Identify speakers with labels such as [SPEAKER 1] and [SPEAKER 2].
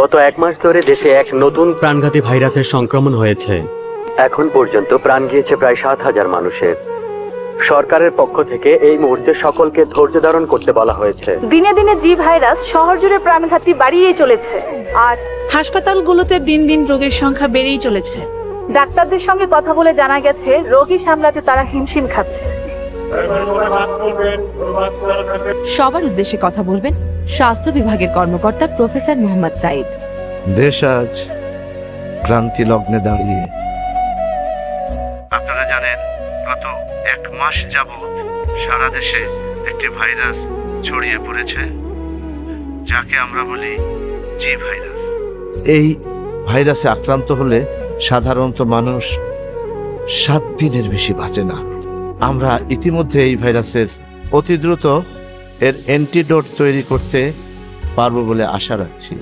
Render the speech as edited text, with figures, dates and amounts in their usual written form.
[SPEAKER 1] গত 1 মাস ধরে দেশে এক নতুন প্রাণঘাতী ভাইরাসের সংক্রমণ হয়েছে। এখন পর্যন্ত প্রাণ গিয়েছে প্রায় 7,000 মানুষের। সরকারের পক্ষ থেকে এই মুহূর্তে সকলকে ধৈর্য ধারণ করতে বলা হয়েছে।
[SPEAKER 2] দিনে দিনে জি ভাইরাস শহর জুড়ে প্রাণঘাতী বাড়িয়েই চলেছে, আর
[SPEAKER 3] হাসপাতালগুলোতে দিন দিন রোগীর সংখ্যা বেড়েই চলেছে।
[SPEAKER 2] ডাক্তারদের সঙ্গে কথা বলে জানা গেছে রোগী সামলাতে তারা হিমশিম খাচ্ছে।
[SPEAKER 4] সবার উদ্দেশ্যে কথা বলবেন স্বাস্থ্য বিভাগের কর্মকর্তা প্রফেসর মোহাম্মদ সাইদ।
[SPEAKER 5] দেশ আজ ক্রান্তি লগ্নে দাঁড়িয়ে।
[SPEAKER 6] আপনারা জানেন, গত 1 মাস যাবৎ সারা দেশে একটি ভাইরাস ছড়িয়ে পড়েছে, যাকে আমরা বলি জি ভাইরাস।
[SPEAKER 5] এই ভাইরাসে আক্রান্ত হলে সাধারণত মানুষ 7 দিনের বেশি বাঁচে না। আমরা ইতিমধ্যে এই ভাইরাসের অতি দ্রুত এর অ্যান্টিডোট তৈরি করতে পারবো বলে আশা রাখছি।